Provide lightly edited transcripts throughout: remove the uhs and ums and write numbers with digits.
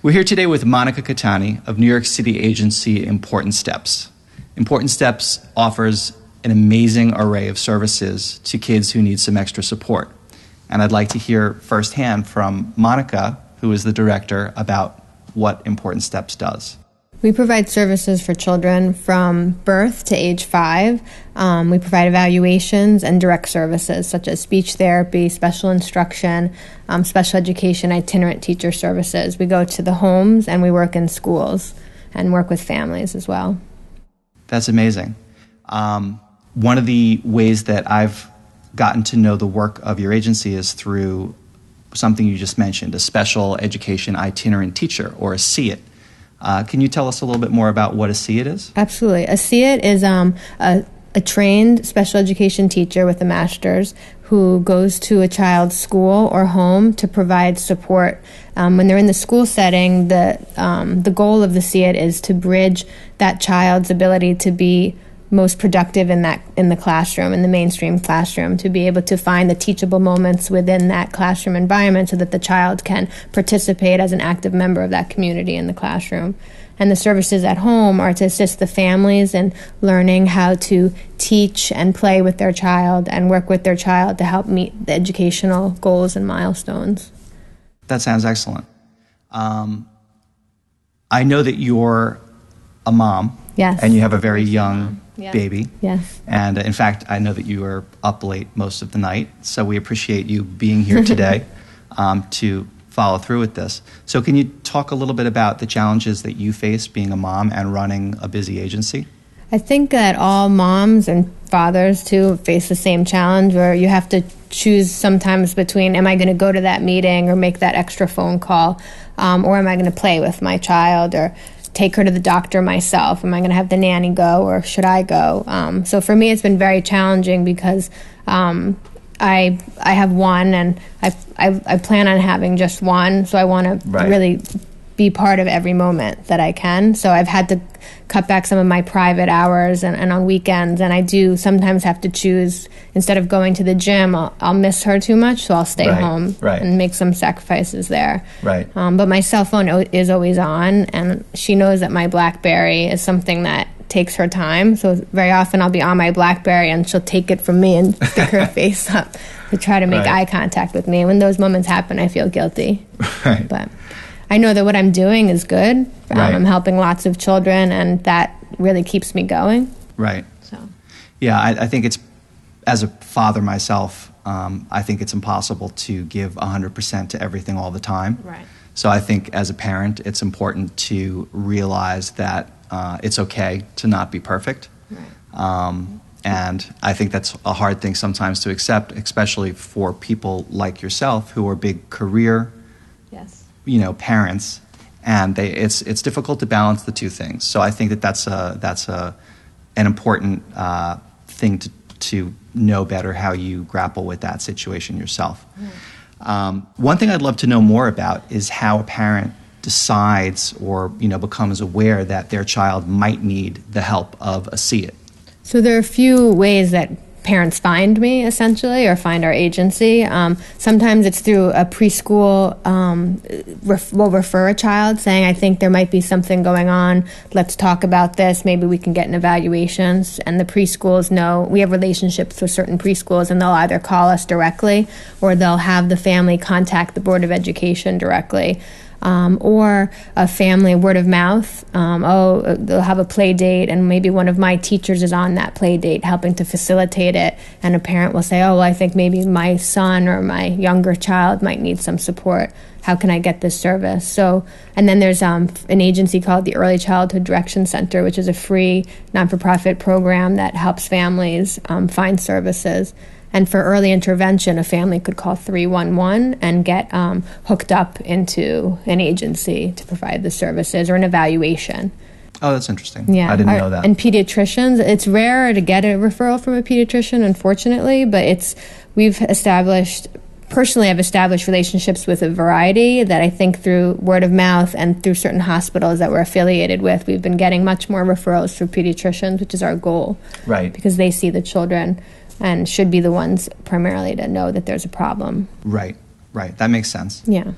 We're here today with Monica Catani of New York City agency Important Steps. Important Steps offers an amazing array of services to kids who need some extra support. And I'd like to hear firsthand from Monica, who is the director, about what Important Steps does. We provide services for children from birth to age 5. We provide evaluations and direct services such as speech therapy, special instruction, special education, itinerant teacher services. We go to the homes and we work in schools and work with families as well. That's amazing. One of the ways that I've gotten to know the work of your agency is through something you just mentioned, a special education itinerant teacher, or a SEIT. Can you tell us a little bit more about what a SEIT is? Absolutely. A SEIT is a trained special education teacher with a master's who goes to a child's school or home to provide support. When they're in the school setting, the goal of the SEIT is to bridge that child's ability to be most productive in the classroom, in the mainstream classroom, to be able to find the teachable moments within that classroom environment so that the child can participate as an active member of that community in the classroom. And the services at home are to assist the families in learning how to teach and play with their child and work with their child to help meet the educational goals and milestones. That sounds excellent. I know that you're a mom. Yes. And you have a very young baby. Yes. And in fact, I know that you are up late most of the night, so we appreciate you being here today to follow through with this. So can you talk a little bit about the challenges that you face being a mom and running a busy agency? I think that all moms and fathers, too, face the same challenge where you have to choose sometimes between, am I going to go to that meeting or make that extra phone call, or am I going to play with my child or take her to the doctor myself? Am I going to have the nanny go, or should I go? So for me, it's been very challenging because I have one, and I plan on having just one. So I want to really be part of every moment that I can. So I've had to cut back some of my private hours and on weekends, and I do sometimes have to choose. Instead of going to the gym, I'll miss her too much, so I'll stay home and make some sacrifices there. But my cell phone is always on, and she knows that my BlackBerry is something that takes her time. So very often I'll be on my BlackBerry and she'll take it from me and stick her face up to try to make eye contact with me. And when those moments happen, I feel guilty. But I know that what I'm doing is good. I'm helping lots of children, and that really keeps me going. So, yeah, I think it's, as a father myself, I think it's impossible to give 100% to everything all the time. So I think as a parent, it's important to realize that it's okay to not be perfect. And I think that's a hard thing sometimes to accept, especially for people like yourself who are big career parents, and it's difficult to balance the two things. So I think that that's an important thing to know better how you grapple with that situation yourself. One thing I'd love to know more about is how a parent decides or becomes aware that their child might need the help of a SEIT. So there are a few ways that parents find me, essentially, or find our agency. Sometimes it's through a preschool. We'll refer a child saying, I think there might be something going on. Let's talk about this. Maybe we can get an evaluation. And the preschools know, we have relationships with certain preschools, and they'll either call us directly or they'll have the family contact the Board of Education directly. Or a family word of mouth. They'll have a play date, and maybe one of my teachers is on that play date helping to facilitate it, and a parent will say, I think maybe my son or my younger child might need some support. How can I get this service? So, and then there's an agency called the Early Childhood Direction Center, which is a free non-for-profit program that helps families find services. And for early intervention, a family could call 311 and get hooked up into an agency to provide the services or an evaluation. Oh, that's interesting. Yeah, I didn't know that. And pediatricians, it's rare to get a referral from a pediatrician, unfortunately, but we've established, personally, I've established relationships with a variety that I think through word of mouth and through certain hospitals that we're affiliated with, we've been getting much more referrals through pediatricians, which is our goal. Because they see the children and should be the ones primarily to know that there's a problem. Right. That makes sense. Yeah.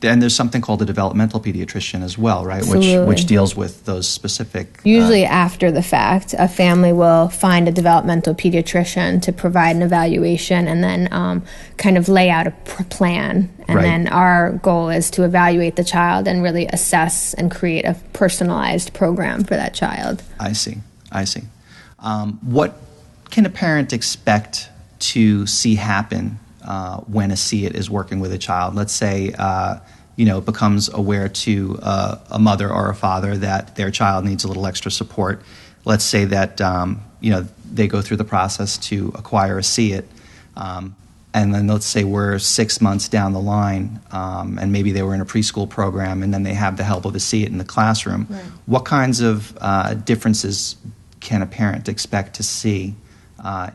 And there's something called a developmental pediatrician as well, right? Absolutely. Which deals with those specific... Usually after the fact, a family will find a developmental pediatrician to provide an evaluation and then kind of lay out a plan. And then our goal is to evaluate the child and really assess and create a personalized program for that child. I see. What can a parent expect to see happen when a SEEIT is working with a child? Let's say, it becomes aware to a mother or a father that their child needs a little extra support. Let's say that, they go through the process to acquire a SEEIT. And then let's say we're 6 months down the line, and maybe they were in a preschool program, and then they have the help of a SEEIT in the classroom. Right. What kinds of differences can a parent expect to see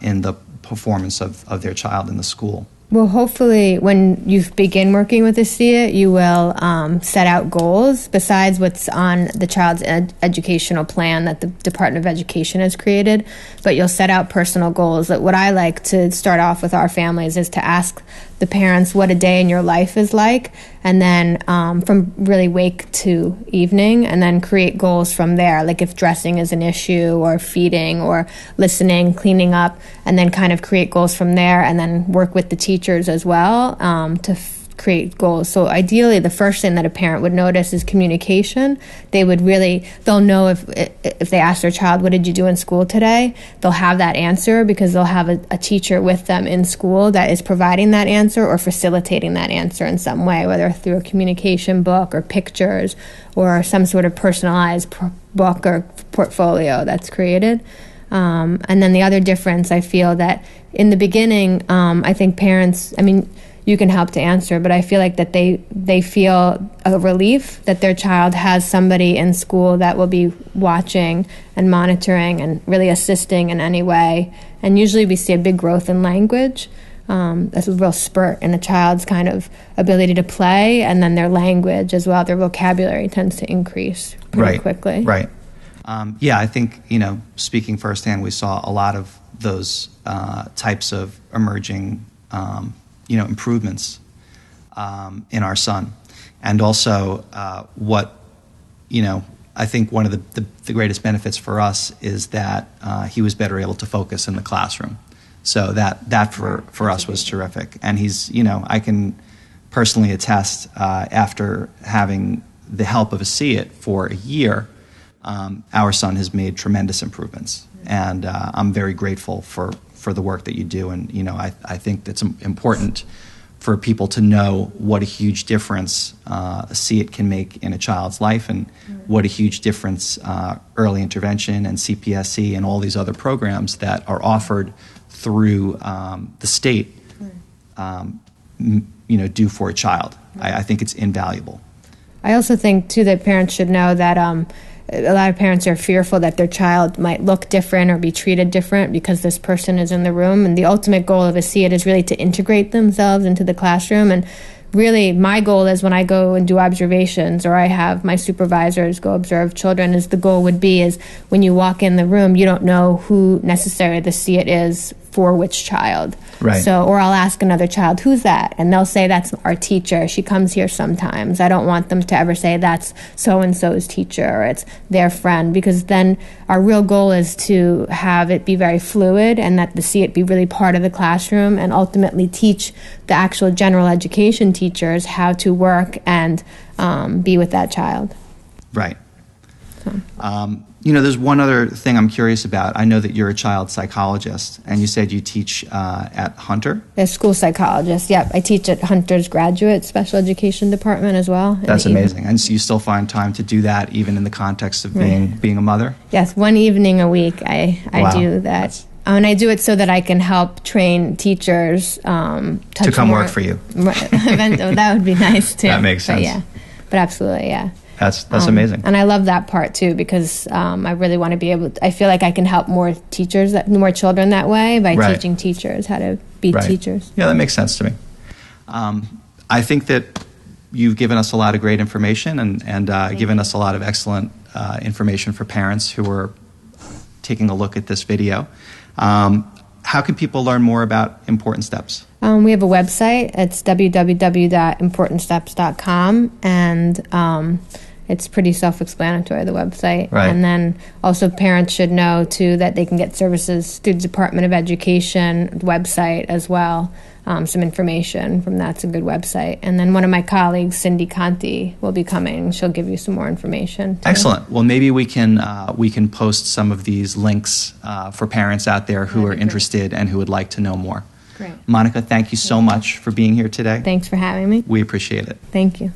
in the performance of their child in the school? Well, hopefully when you begin working with a SEEIT, you will set out goals besides what's on the child's educational plan that the Department of Education has created, but you'll set out personal goals. What I like to start off with our families is to ask the parents what a day in your life is like, and then from really wake to evening, and then create goals from there, like if dressing is an issue or feeding or listening, cleaning up, and then kind of create goals from there, and then work with the teachers as well to create goals. So ideally, the first thing that a parent would notice is communication. They'll know if they ask their child, what did you do in school today? They'll have that answer because they'll have a teacher with them in school that is providing that answer or facilitating that answer in some way, whether through a communication book or pictures or some sort of personalized book or portfolio that's created. And then the other difference, I feel that in the beginning, I think parents, you can help to answer, but I feel like that they feel a relief that their child has somebody in school that will be watching and monitoring and really assisting in any way. And usually we see a big growth in language. That's a real spurt in a child's kind of ability to play, and then their language as well, their vocabulary tends to increase pretty quickly. Right. I think, speaking firsthand, we saw a lot of those types of emerging improvements in our son. And also I think one of the greatest benefits for us is that he was better able to focus in the classroom. So that for us was terrific. And he's, I can personally attest after having the help of a SEEIT for a year, our son has made tremendous improvements. And I'm very grateful for the work that you do. And, I think that's important for people to know what a huge difference a SEEIT can make in a child's life, and what a huge difference early intervention and CPSE and all these other programs that are offered through the state do for a child. I think it's invaluable. I also think, too, that parents should know that a lot of parents are fearful that their child might look different or be treated different because this person is in the room. And the ultimate goal of a SEEIT is really to integrate themselves into the classroom. And really, my goal is when I go and do observations, or I have my supervisors go observe children, is the goal would be is when you walk in the room, you don't know who necessarily the SEEIT is for which child. Right. So, or I'll ask another child, who's that? And they'll say, that's our teacher. She comes here sometimes. I don't want them to ever say that's so-and-so's teacher or it's their friend, because then our real goal is to have it be very fluid and that the SEEIT be really part of the classroom and ultimately teach the actual general education teachers how to work and be with that child. Right. There's one other thing I'm curious about. I know that you're a child psychologist, and you said you teach at Hunter? A school psychologist, yep. I teach at Hunter's Graduate Special Education Department as well. That's amazing. And so you still find time to do that even in the context of being a mother? Yes, one evening a week I do that. And I do it so that I can help train teachers to come work for you. That would be nice, too. That makes sense. But absolutely, yeah. That's amazing. And I love that part, too, because I really want to be able to, I feel like I can help more children that way by teaching teachers how to be teachers. Yeah, that makes sense to me. I think that you've given us a lot of great information and given us a lot of excellent information for parents who are taking a look at this video. How How can people learn more about Important Steps? We have a website. It's www.importantsteps.com, and it's pretty self-explanatory, the website. Right. And then also parents should know, too, that they can get services through the Department of Education website as well. Some information from that's a good website. And then one of my colleagues, Cindy Conti, will be coming. She'll give you some more information, too. Excellent. Well, maybe we can post some of these links for parents out there who are interested and who would like to know more. Great. Monica, thank you so much for being here today. Thanks for having me. We appreciate it. Thank you.